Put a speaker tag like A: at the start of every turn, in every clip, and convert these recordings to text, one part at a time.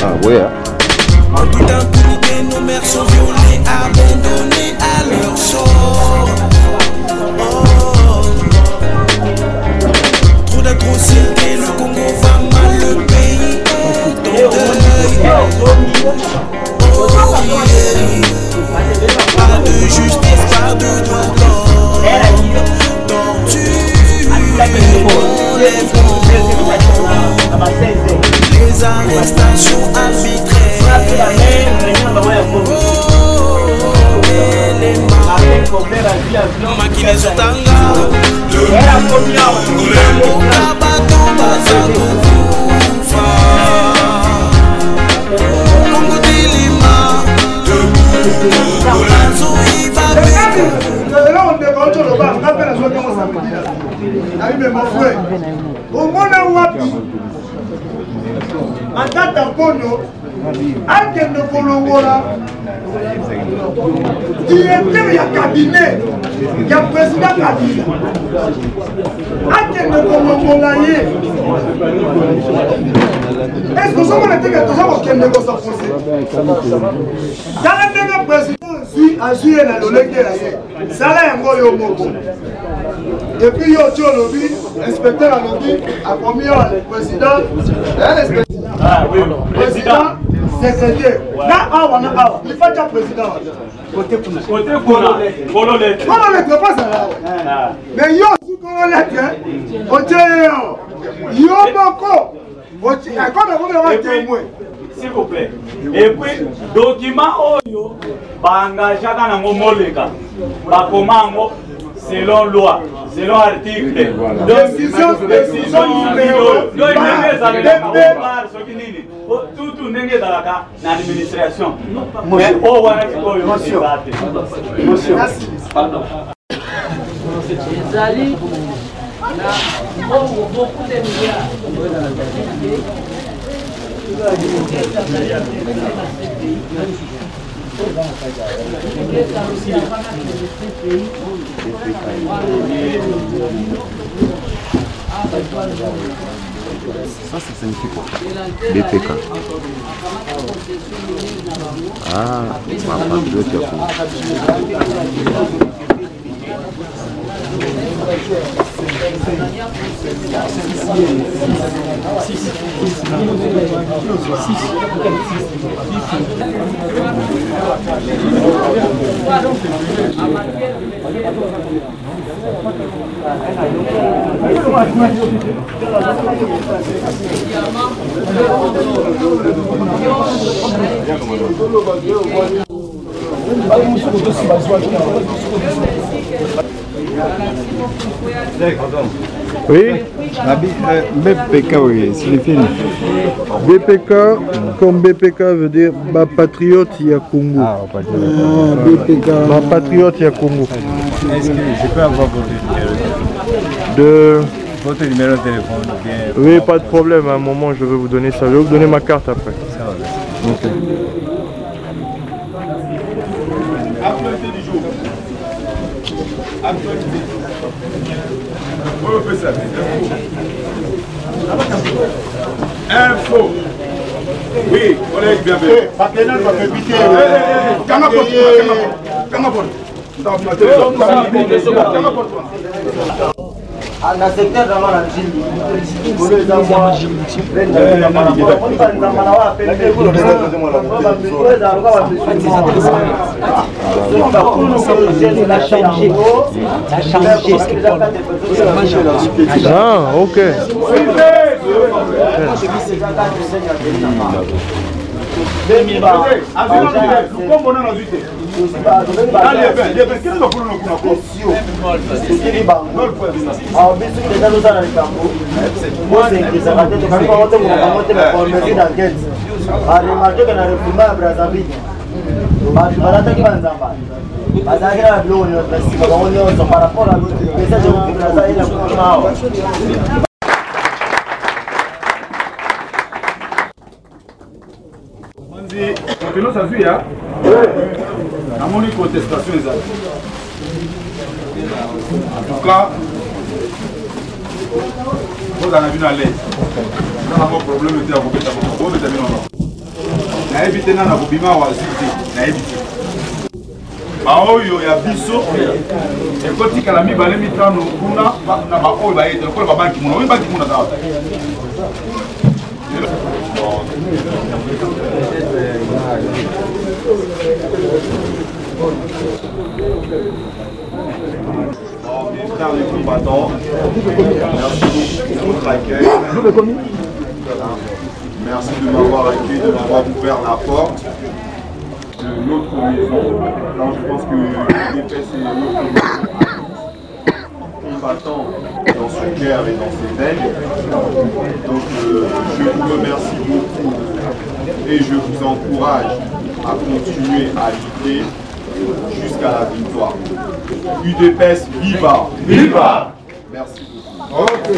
A: Ah ouais.
B: En toute impunité, nos mères sont violées, abandonnées à leur sort. Oh. Trop d'atrocités, le Congo va mal, le pays est en deuil. Oh, yeah. Pas de justice, pas de droit de l'homme. Torture, enlèvement, les arrestations arbitraires. Makili Zotanga Mokabato Bazakufa Kongo Dilima Kabanzo Ibabeko.
C: Là on déconne sur le bas, on appelle la joie comment ça me dit là. Arrive mon frère. Au monde wapi. En tant qu'Ampono, Aken de Kolongola, directeur, il y a cabinet, il y a président Kabila. Aken de Kolongola, est-ce que ça m'a été que tout ça va qu'elle ne va s'enfoncer? Quand le président suit à jouer dans le lequel ça là un gros moko. Et puis il y a aussi l'inspecteur à lobby, à combien le président,
D: ah oui,
C: président, secrétaire. Là, il faut être président. Côté colonel. Colonel, pas ça là. Mais il y a aussi colonel, il y a beaucoup.
D: S'il vous plaît. Et puis, document Oyo, Bangajaka Nango Moleka, Bakomango, selon loi, selon article. Décision numéro. Tout n'est pas dans l'administration. Monsieur. Pardon.
E: Beaucoup de milliards.
A: Ça signifie quoi? BPK. Ah, oui, BPK, oui, c'est fini. BPK, comme BPK veut dire patriote, il y a Congo. Ah, BPK. Patriote, il y a Congo.
F: Est-ce que je peux avoir votre numéro de téléphone?
A: Oui, pas de problème. À un moment, je vais vous donner ça. Je vais vous donner ma carte après.
F: Ça va.
A: Ok.
C: Actualité du jour. Actualité. On peut ça. Info. Oui, collègue, bienvenue. Partenaire, va éviter.
G: Dans le secteur de la
A: ah, ok.
C: Ça vu, hein? À mon contestation, en tout cas,
E: Vous en avez vu à l'aise. Vous avez un problème de la vous avez na évité na kobima wa zite na évité ba oyo ya biso ekoti kala mibale mitano kuna na ba oyo ba yete ko ba banki muna oyo banki muna za les combattants, merci beaucoup pour votre accueil. Merci de m'avoir accueilli, de m'avoir ouvert la porte de notre maison. Alors je pense que l'épée c'est notre maison. Combattant dans son cœur et dans ses veines. Donc je vous remercie beaucoup et je vous encourage à continuer à lutter jusqu'à la victoire. UDPS, viva! Viva! Merci beaucoup. Okay.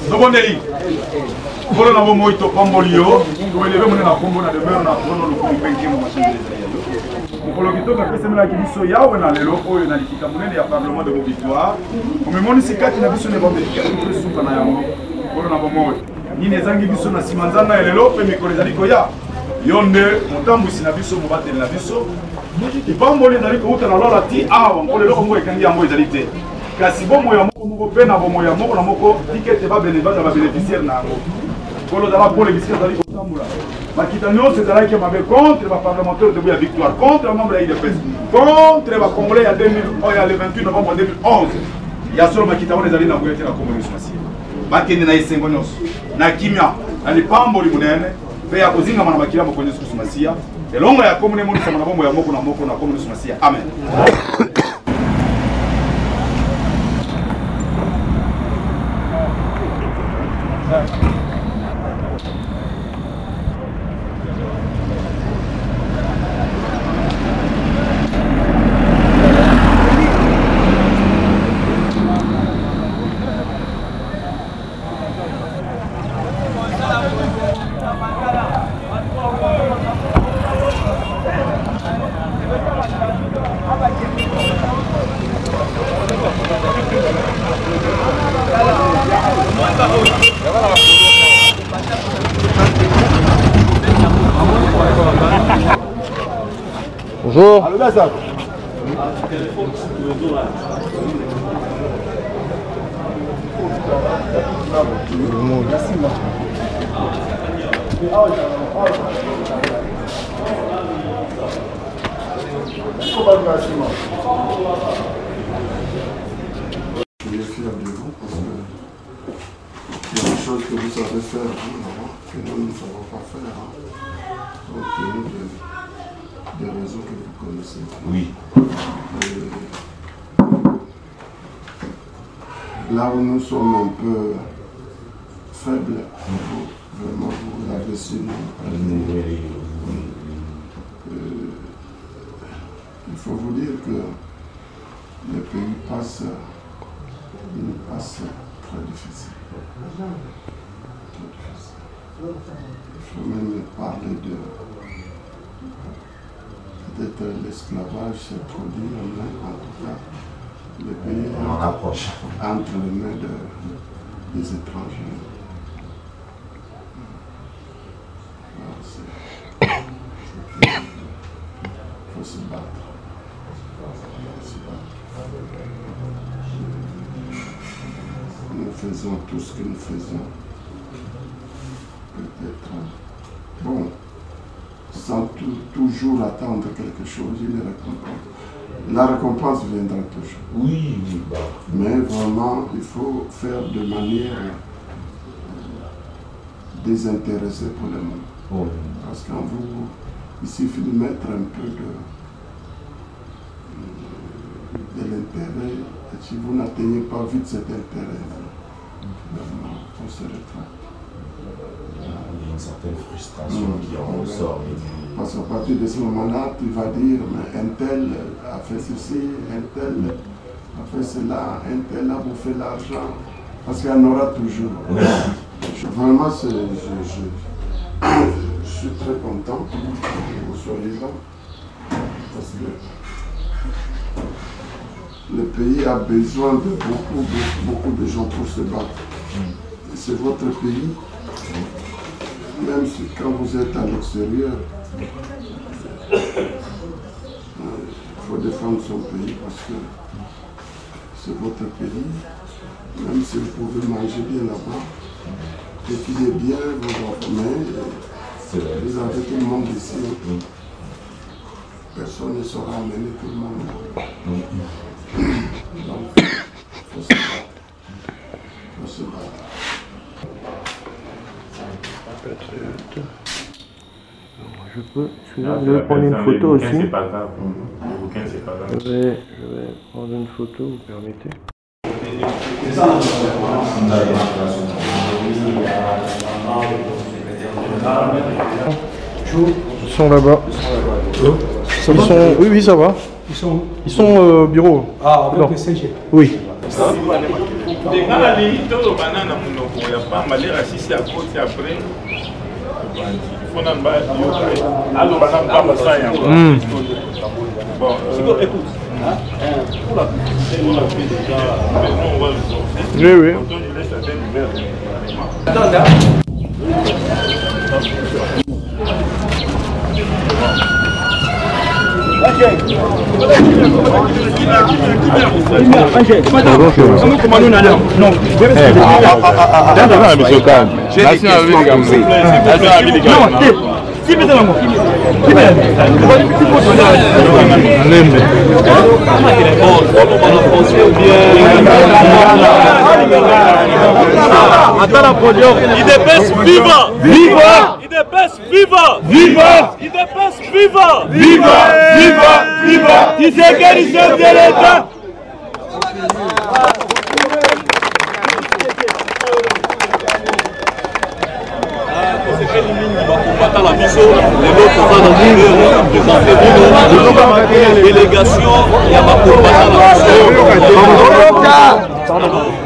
E: Nobondeli, pour la momo ito pambolio, vous élevez mon na combo na demeure na bono le coup benki mo machin de pour le kito ka pesa mela kibiso yawe na lelo oyo na likita munene ya parlement de victoire. On me moni sikati na biso ne bombe ya tout suka na yango. Pour na momo ni nezangi biso na simanzana ya lelo pe mikolo ezali koya. Yonde motambusi na biso mobate na biso. Ipamboli ezali ko uta na lola ti awa ngole loko ngo ekangi yango ezali te. Kasi bomo ya moko pe na bomo ya moko na moko tikete ba bénéficiaire na ngo. Kolo dala pour les bénéficiaires dali kotambula. Makita nyonso ezala ki mabe contre ba parlementaire de la victoire, contre les membres de l'IDPS, contre les Congolais ya 2000 ya le 28 novembre 2011. Ya solo makita on ezali na ngoyete na Congo Masi. Bakende na isengo nyonso. Na kimia, na lipamboli munene, pe ya kozinga mana makila mo konyesu kusumasia. Elongo ya komune mo sama na bombo ya moko na komune kusumasia. Amen.
A: Bonjour.
E: Allô, là, ça.
H: Je suis fier de vous parce que il y a des choses que vous savez faire, que nous ne savons pas faire. Donc, des raisons que vous connaissez. Oui. Là où nous sommes un peu faibles, vraiment vous avez su nous. Il faut vous dire que le pays passe une passe très difficile. Il faut même parler de peut-être l'esclavage s'est produit, en tout cas, le pays est entre les mains des étrangers. Il faut se battre. Nous faisons tout ce que nous faisons. Peut-être, bon, sans toujours attendre quelque chose, une récompense. La récompense viendra toujours. Oui, oui. Mais vraiment, il faut faire de manière désintéressée pour le monde. Oh. Parce qu'en vous, il suffit de mettre un peu de l'intérêt. Et si vous n'atteignez pas vite cet intérêt, vraiment, on se retraite. Il y a une certaine frustration qui en ressort. Parce qu'à partir de ce moment-là, tu vas dire, mais un tel a fait ceci, un tel a fait cela, un tel a bouffé l'argent. Parce qu'il y en aura toujours. Oui. Vraiment, je suis très content que vous soyez là parce que le pays a besoin de beaucoup de gens pour se battre. C'est votre pays, même si quand vous êtes à l'extérieur, il faut défendre son pays parce que c'est votre pays. Même si vous pouvez manger bien là-bas, et qu'il est bien, vous en vous avez tout le monde ici. Personne ne saura amener tout le monde. Donc, il faut se battre.
A: Je vais prendre une photo aussi.
F: C'est pas grave. Le bouquin, c'est pas grave.
A: Je vais prendre une photo, vous permettez. Ils sont là-bas. Oui, ça va. Ils sont au bureau.
I: Ah, avec le CG.
A: Oui. Oui, oui.
J: Il dépêche vivant! Vivant! Il dépêche vivant! Vivant! Il dépêche vivant! Vivant! Vivant! Vivant! Il s'est guéri de l'État! Délégation, il y a ma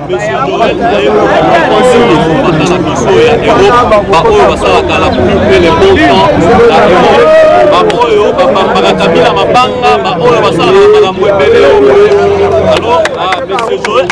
J: Monsieur Joël,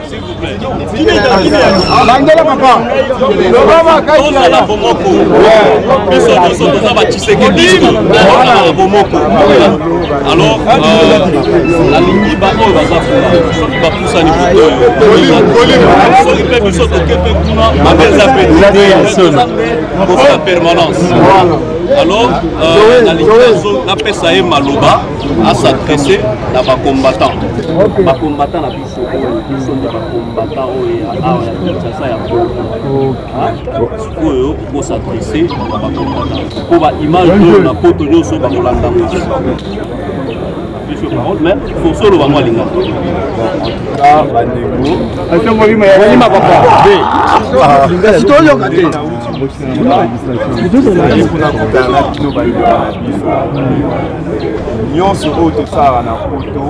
J: s'il vous plaît. Alors, la ligne alors, la PSAE Maloba a s'adressé à ma combattant. Ma combattant a pour s'adresser à ma combattant. Pour l'image de la photo de ce Bagolanda. Mais il faut solo à moi les gars.
K: nyonso oyo tosalaka na poto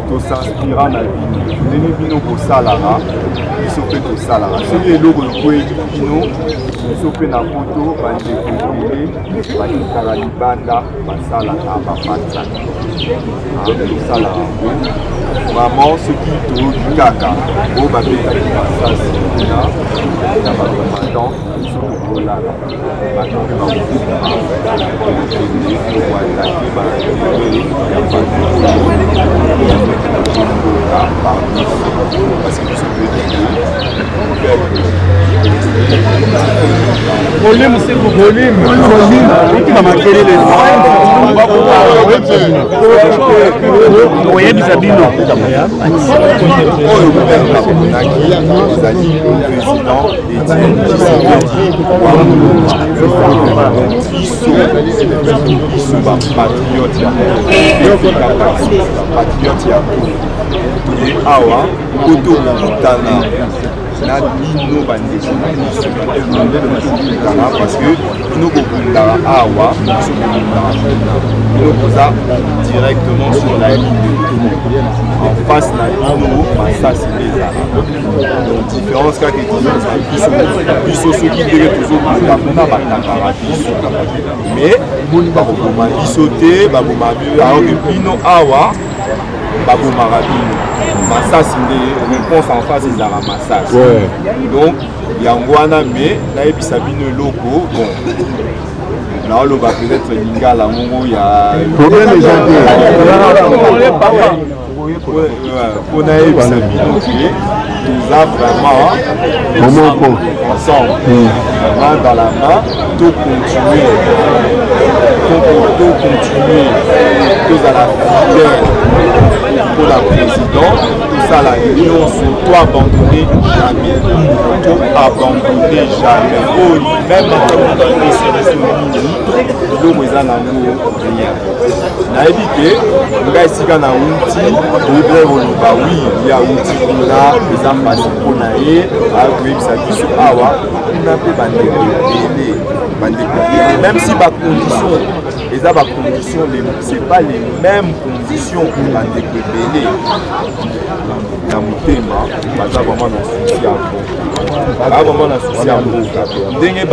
K: tosinspira na bino ndenge bino kosalaka biso mpe tosalaka soki eloko ekweli bino biso mpe na poto bandeko ebele batikaka libanda basalaka bapatisaka tosalaka vraiment soki toyoki kaka oyo babetaki masasi na bacommandant biso tokolala bato mpe parce que
A: Volume, c'est pour volume. Qui m'a marqué les
K: voyez des habits non.
I: na bino bandeko na biso parce que bino bokundaka awa biso bokundaka bino koza directement sur la ligne en face na bino masasi nde ezalaka donc différence kaka différence na biso soki ndenge tozokunda kuna batangaka biso mais bakoboma biso te baboma alors que bino awa babomaka bino masasi nde réponse en face ezalaka masasi donc yango wana mais nayebisa bino eloko bon naoloba peut-être lingala mongo ya mpo nayebisa bino ke toza vraiment ensemble main dans la main to continuer tozala fidèle pour la présidente, tout ça la réunion sur toi abandonner jamais. Tout abandonner jamais. Oh, même quand on a été sur les souvenirs, l'homme est en amour, rien. N'a évité, le gars ici quand on a outil, oui, il y a outil pour là, les enfants pour naïe, oui, ça dit sur Awa, on a fait même si ma condition, les conditions, c'est pas les mêmes conditions pour la découvrir. Dans mon thème, je vraiment dans le souci à vous. Vraiment dans le souci à vous. Dès que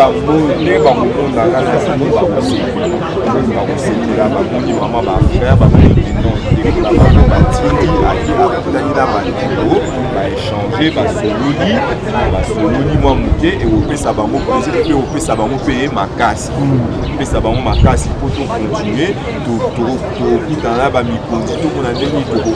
I: ma casse et ça va ma casse pour continuer tout dans la bas micro tout on a dit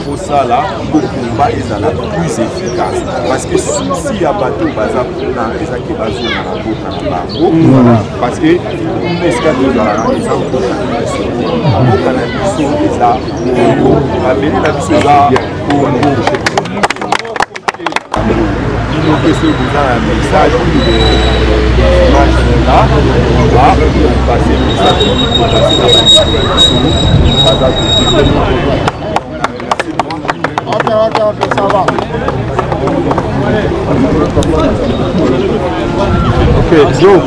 I: pour ça là pour combat et ça la plus efficace parce que si à bateau bazar dans les qui bazar dans la boca parce que une escale de la les ça la venir la chose là pour que ce vous a un message là, on va passer le message ça va. Ok, Joe.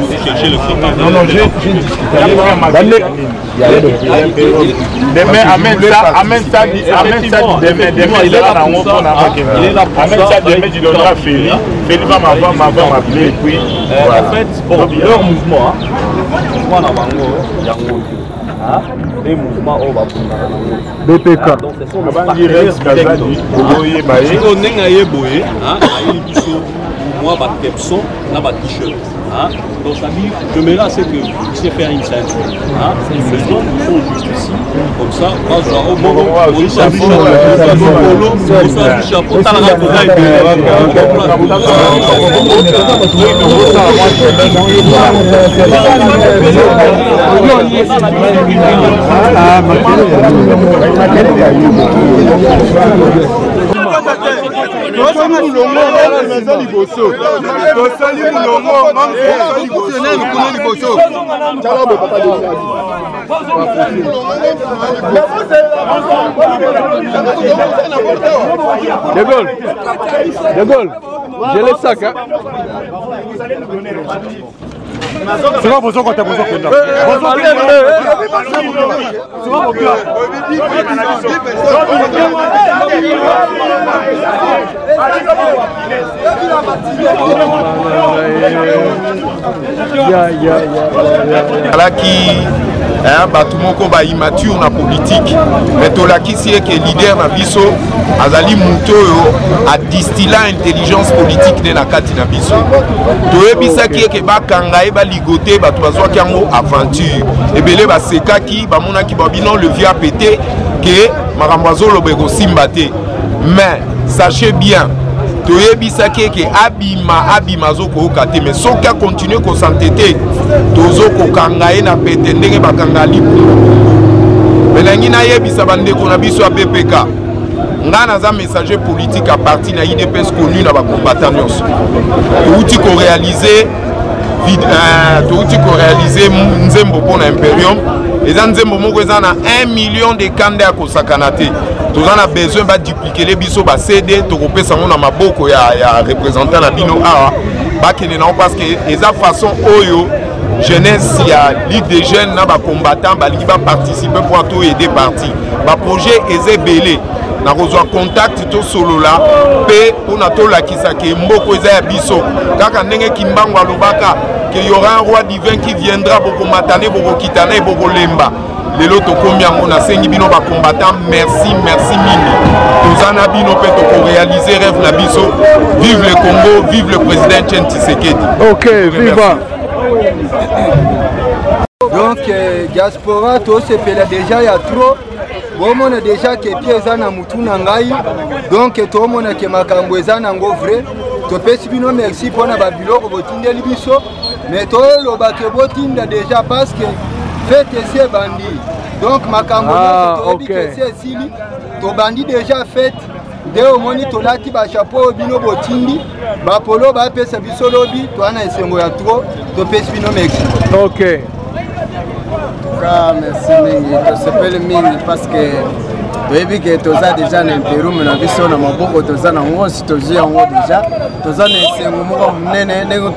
I: Non, j'ai une demain, amène ça, demain, il est là dans mon fond, amène ça, demain, tu donneras Félix. Félix va m'appeler, et puis, en fait, bon, leur mouvement, les mouvements
A: BPK.
I: Donc, ce sont les partenaires directs. Donc ça dit, je me là, c'est que je sais faire une ceinture. Les hommes sont juste ici, comme ça, moi je vais au moment où on s'est du chapeau, on s'en
A: De Gaulle, j'ai le sac. C'est pas besoin quand tu as besoin de
I: bato moko ba immature na politique mais tolakisi eke leader na biso azali muto oyo adistila intelligence politique ne na kati na biso toyebisaki eke bakanga ye baligote bato bazwaki yango aventure ebele basekaki bamonaki babino le via pété ke makambo azoloba ekosimba te mais sachez bien
L: toyebisaki ke abima zokoyoka te mais soki akontinue kosantete tozokokanga ye na pete ndenge bakanga libu melangi nayebisa bandeko na biso ya BPK nga naza messager politique à partir na IDPS connu na bakombata nyonso touti korealize nzembo mpona Imperium eza nzembo moko eza na 1 million de kanda ya kosakana te toza na besoin baduplike biso basede tokopesa ngo na maboko ya représentant na bino awa bakende nango parce que eza façon oyo jeunesse ya ligue des jeunes na bacombattant balingi baparticiper pour to aider parti baprojet eza ebele na kozwa contact to solola pe mpona tolakisa ke mboko eza ya biso kaka ndenge Kimbangu alobaka que y aura un roi divin qui viendra bokomatane bokokitana e bokolemba lelo tokomi yango nasengi bino bacombattant merci mingi tozana bino pe tokoréaliser rêve na biso vive le Congo vive le président Etienne Tshisekedi.
A: Ok, viva.
M: Donc diaspora to sepela déjà ya trop bomona déjà ke pieza na mutu na ngai donc tomona ke makambo eza nango vrai topesi bino merci pona ba biloko botindeli biso mais toloba ke botinda déjà parce que fête c'est bandi donc makambo toyebi ke c'est sili to bandi déjà fête de omoni tolati ba chapeau bino botindi ba polo ba pesa biso lobi to ana esengo ya trop topesi bino merci.
A: Ok.
N: Merci mingi tosepeli mingi parce que toyebi ke toza déjà na Imperium na biso na maboko toza na ngo si tozi yango déjà toza na esengo moko munene ndenge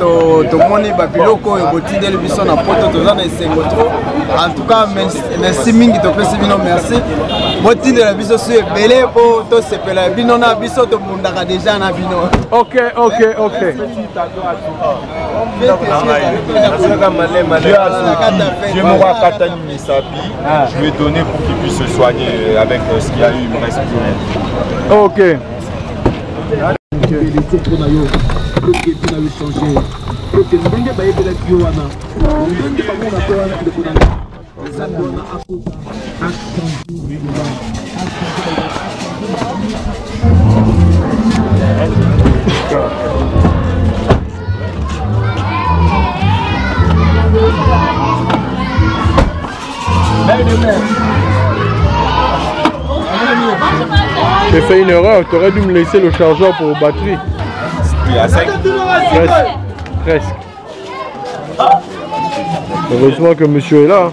N: tomoni babiloko oyo botindeli biso na poto toza na esengo trop en tout cas merci mingi topesi bino merci botindela biso so ebele po tosepela bino na biso tobundaka déjà na bino.
A: Ok.
K: Je vais donner pour qu'il puisse se soigner avec ce qu'il y a eu, il me reste plus rien.
A: Ok. J'ai fait une erreur, tu aurais dû me laisser le chargeur pour batterie.
K: C'était à 5.
A: Presque. Heureusement que monsieur est là.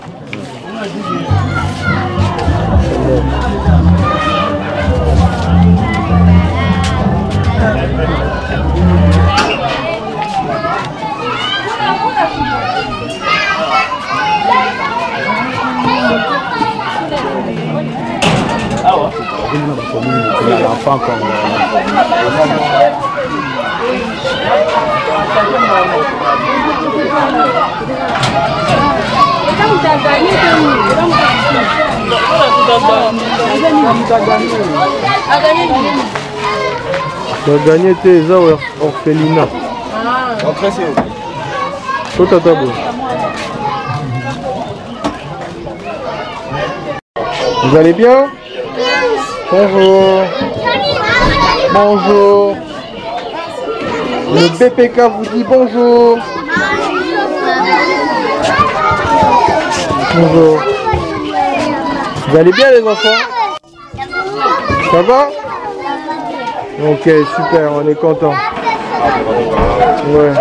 A: Tu as gagné tes orphelinats. Tout à table. Vous allez bien? Bonjour. Bonjour. Le BPK vous dit bonjour. Bonjour. Vous allez bien les enfants? Ça va? Ok, super, on est content. Ouais.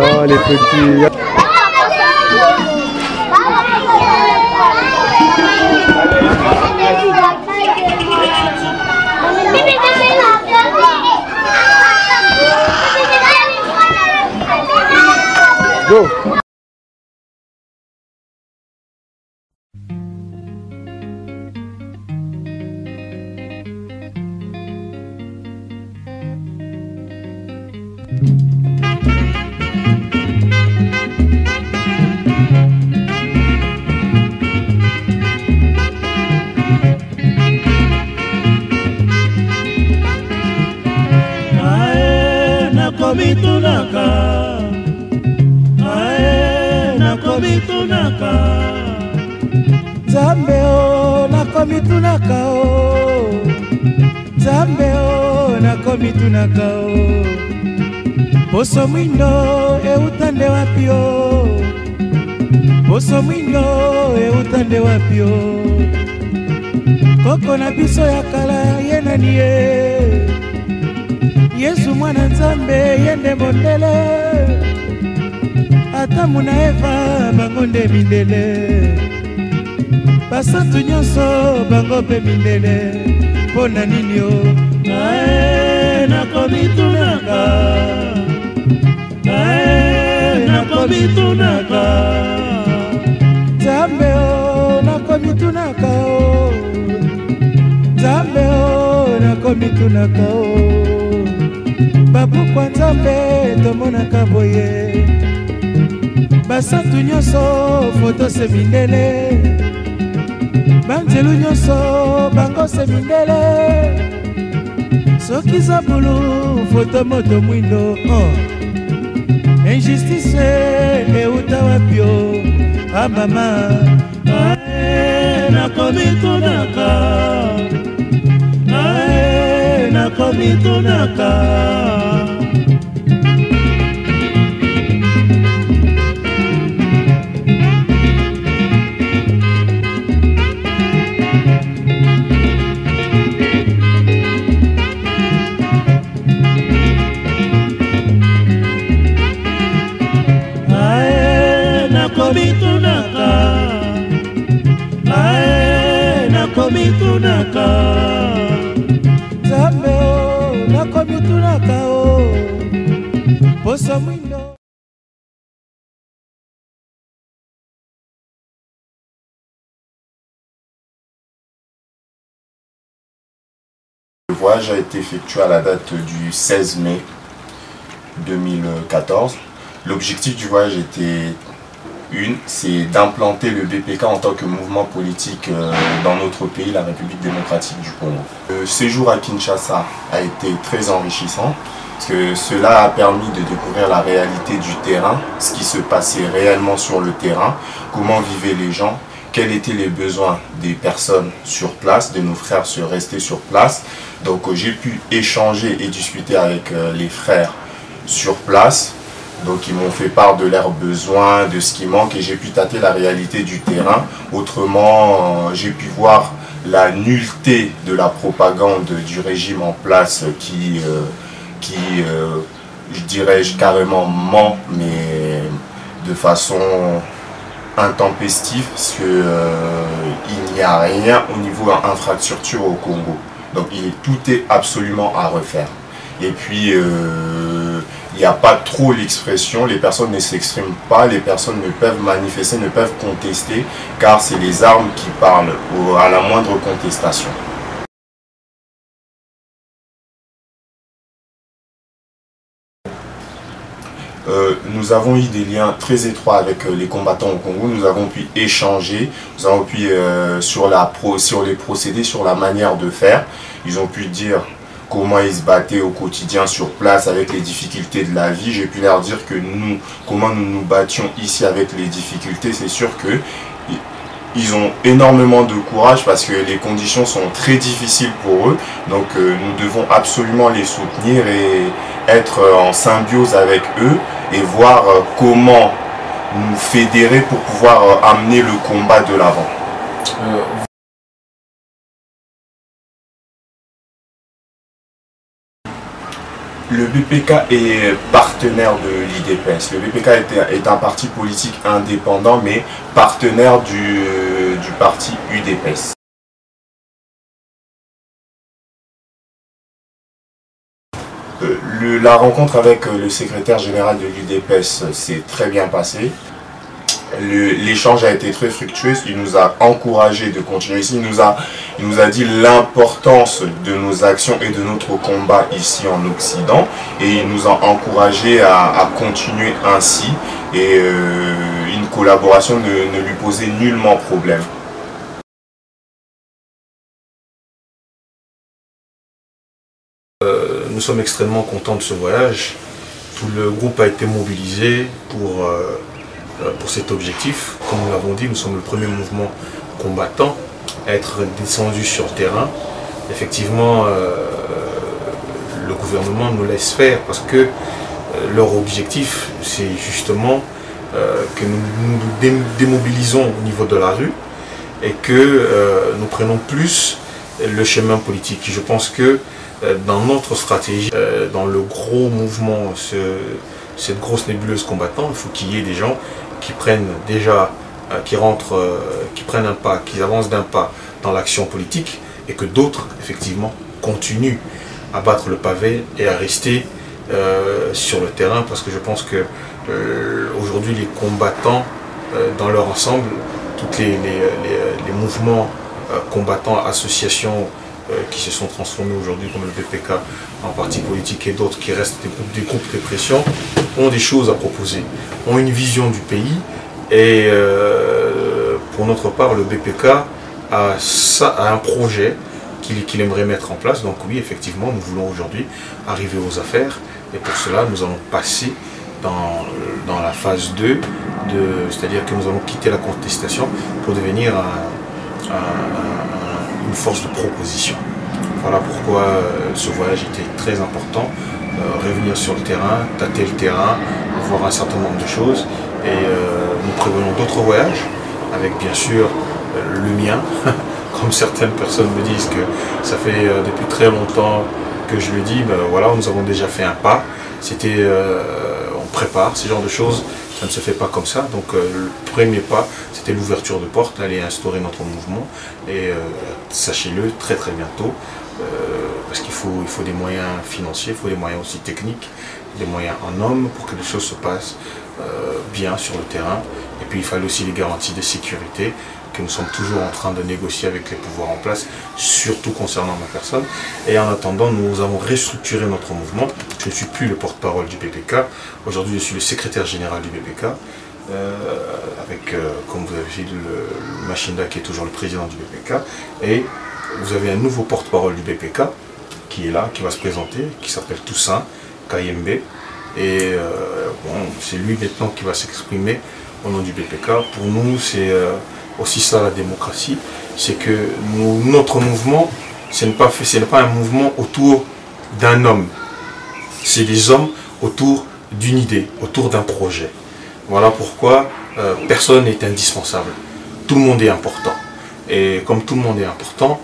A: Oh les petits. Go.
J: Nakomitunaka
B: nakomitunaka Nzambe o nakomitunaka o Nzambe o nakomitunaka o Poso mwindo eutande wapi o Poso mwindo eutande wapi o Koko na biso ya kala ye nani ye Yesu mwana Nzambe yende mondele Atamu na Eva bango nde mindele Basantu nyonso bango pe mindele Pona nini o Ae nakomitunaka Ae nakomitunaka Nzambe o nakomitunaka o Nzambe o nakomitunaka o Babukwa Nzambe tomonaka boye Basantu nyonso foto se mindele Banzelu nyonso bango se mindele Soki zabulu foto moto mwindo Injustice euta wapi o Ah mama Ae nakomitunaka Ae nakomitunaka nakomitunaka Ae nakomitunaka Nzambe o nakomitunaka o Poso mwindo
I: Le voyage a été effectué à la date du 16 mai 2014. L'objectif du voyage était c'est d'implanter le BPK en tant que mouvement politique dans notre pays, la République démocratique du Congo. Le séjour à Kinshasa a été très enrichissant parce que cela a permis de découvrir la réalité du terrain, ce qui se passait réellement sur le terrain, comment vivaient les gens, quels étaient les besoins des personnes sur place, de nos frères restés sur place. Donc j'ai pu échanger et discuter avec les frères sur place. Donc ils m'ont fait part de leurs besoins, de ce qui manque et j'ai pu tâter la réalité du terrain. Autrement, j'ai pu voir la nullité de la propagande du régime en place qui je dirais carrément ment, mais de façon intempestive, parce qu'il n'y a rien au niveau infrastructure au Congo. Donc tout est absolument à refaire. Et puis il n'y a pas trop l'expression, les personnes ne s'expriment pas, les personnes ne peuvent manifester, ne peuvent contester, car c'est les armes qui parlent à la moindre contestation. Nous avons eu des liens très étroits avec les combattants au Congo, nous avons pu échanger, nous avons pu sur les procédés, sur la manière de faire. Ils ont pu dire comment ils se battaient au quotidien sur place avec les difficultés de la vie. J'ai pu leur dire que nous, comment nous nous battions ici avec les difficultés. C'est sûr que ils ont énormément de courage parce que les conditions sont très difficiles pour eux. Donc nous devons absolument les soutenir et être en symbiose avec eux et voir comment nous fédérer pour pouvoir amener le combat de l'avant. Le BPK est partenaire de l'IDPS. Le BPK est un parti politique indépendant, mais partenaire du parti UDPS. La rencontre avec le secrétaire général de l'UDPS s'est très bien passée. L'échange a été très fructueux, il nous a encouragé de continuer ici, il nous a dit l'importance de nos actions et de notre combat ici en Occident et il nous a encouragé à continuer ainsi et une collaboration ne lui posait nullement problème.
O: Nous sommes extrêmement contents de ce voyage. Tout le groupe a été mobilisé pour
F: pour cet objectif. Comme nous l'avons dit, nous sommes le premier mouvement combattant à être descendu sur le terrain. Effectivement, le gouvernement nous laisse faire parce que leur objectif, c'est justement que nous nous démobilisons au niveau de la rue et que nous prenons plus le chemin politique. Je pense que dans notre stratégie, dans le gros mouvement, cette grosse nébuleuse combattant, il faut qu'il y ait des gens qui prennent déjà, qui prennent un pas, qui avancent d'un pas dans l'action politique et que d'autres, effectivement, continuent à battre le pavé et à rester sur le terrain parce que je pense que aujourd'hui les combattants dans leur ensemble, tous les mouvements combattants, associations qui se sont transformés aujourd'hui comme le BPK en parti politique et d'autres qui restent des groupes de pression, ont des choses à proposer, ont une vision du pays et pour notre part le BPK a un projet qu'il aimerait mettre en place. Donc oui, effectivement, nous voulons aujourd'hui arriver aux affaires et pour cela nous allons passer dans la phase 2, c'est-à-dire que nous allons quitter la contestation pour devenir une force de proposition. Voilà pourquoi ce voyage était très important, revenir sur le terrain, tâter le terrain, voir un certain nombre de choses et nous prévoyons d'autres voyages avec bien sûr le mien, comme certaines personnes me disent que ça fait depuis très longtemps que je le dis, ben voilà, nous avons déjà fait un pas, c'était on prépare, ce genre de choses, ça ne se fait pas comme ça. Donc le premier pas, c'était l'ouverture de porte, aller instaurer notre mouvement. Et sachez-le, très très bientôt, parce qu'il faut des moyens financiers, il faut des moyens aussi techniques, des moyens en hommes pour que les choses se passent bien sur le terrain. Et puis il fallait aussi les garanties de sécurité que nous sommes toujours en train de négocier avec les pouvoirs en place, surtout concernant ma personne. Et en attendant, nous avons restructuré notre mouvement. Je ne suis plus le porte-parole du BPK. Aujourd'hui, je suis le secrétaire général du BPK, avec, comme vous avez vu, le Machinda qui est toujours le président du BPK. Et vous avez un nouveau porte-parole du BPK qui est là, qui va se présenter, qui s'appelle Toussaint Kayembe. Et bon, c'est lui maintenant qui va s'exprimer au nom du BPK. Pour nous, c'est aussi ça la démocratie, c'est que notre mouvement, ce n'est pas un mouvement autour d'un homme, c'est des hommes autour d'une idée, autour d'un projet. Voilà pourquoi personne n'est indispensable, tout le monde est important. Et comme tout le monde est important,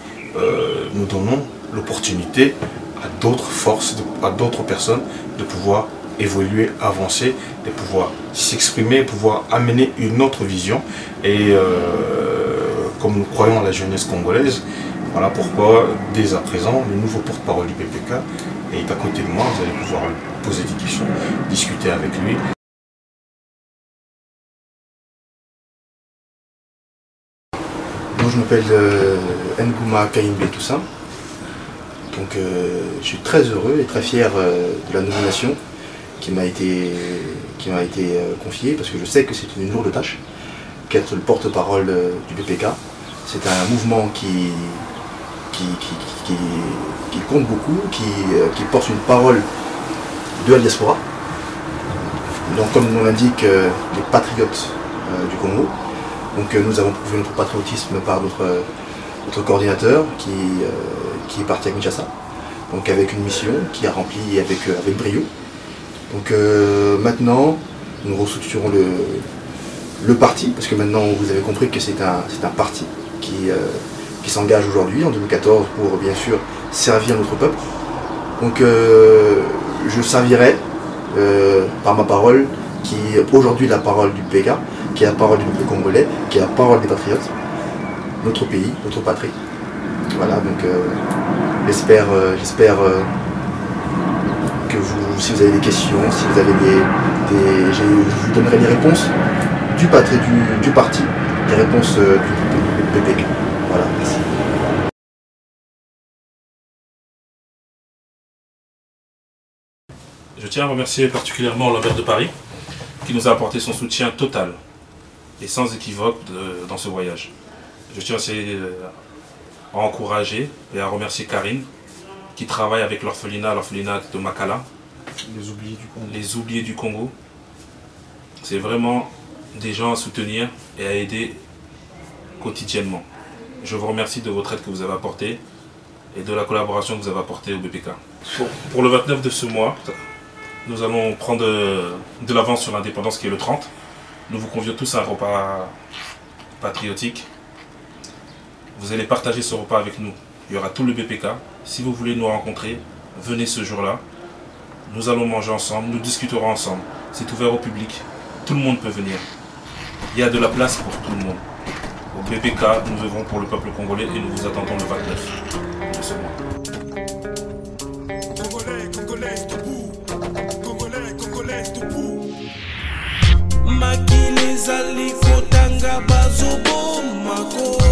F: nous donnons l'opportunité à d'autres forces, à d'autres personnes de pouvoir évoluer, avancer, de pouvoir s'exprimer, pouvoir amener une autre vision. Et comme nous croyons à la jeunesse congolaise, voilà pourquoi dès à présent le nouveau porte-parole du BPK est à côté de moi. Vous allez pouvoir lui poser des questions, discuter avec lui.
I: Moi je m'appelle Ngouma Kayembe Toussaint. Donc je suis très heureux et très fier de la nomination qui m'a été confiée, parce que je sais que c'est une lourde tâche qu'être le porte-parole du BPK. C'est un mouvement qui compte beaucoup, qui porte une parole de la diaspora. Donc comme on l'indique, les patriotes du Congo. Donc nous avons prouvé notre patriotisme par notre coordinateur qui est parti à Kinshasa, donc avec une mission qui a rempli avec brio. Donc maintenant, nous restructurons le parti, parce que maintenant vous avez compris que c'est un parti qui s'engage aujourd'hui, en 2014, pour bien sûr servir notre peuple. Donc je servirai par ma parole, qui est aujourd'hui la parole du PK, qui est la parole du peuple congolais, qui est la parole des patriotes, notre pays, notre patrie. Voilà, donc j'espère que si vous avez des questions, si vous avez je vous donnerai les réponses du parti, les réponses du PPK. Voilà, merci.
O: Je tiens à remercier particulièrement Lambert de Paris, qui nous a apporté son soutien total et sans équivoque dans ce voyage. Je tiens aussi à encourager et à remercier Karine, qui travaille avec l'orphelinat de Makala, les oubliés du Congo. C'est vraiment des gens à soutenir et à aider quotidiennement. Je vous remercie de votre aide que vous avez apportée et de la collaboration que vous avez apportée au BPK. Pour le 29 de ce mois, nous allons prendre de l'avance sur l'indépendance qui est le 30. Nous vous convions tous à un repas patriotique. Vous allez partager ce repas avec nous. Il y aura tout le BPK. Si vous voulez nous rencontrer, venez ce jour-là. Nous allons manger ensemble, nous discuterons ensemble. C'est ouvert au public. Tout le monde peut venir. Il y a de la place pour tout le monde. Au BPK, nous œuvrons pour le peuple congolais et nous vous attendons le 29 de ce mois.
B: Makile zali kotanga bazobo mako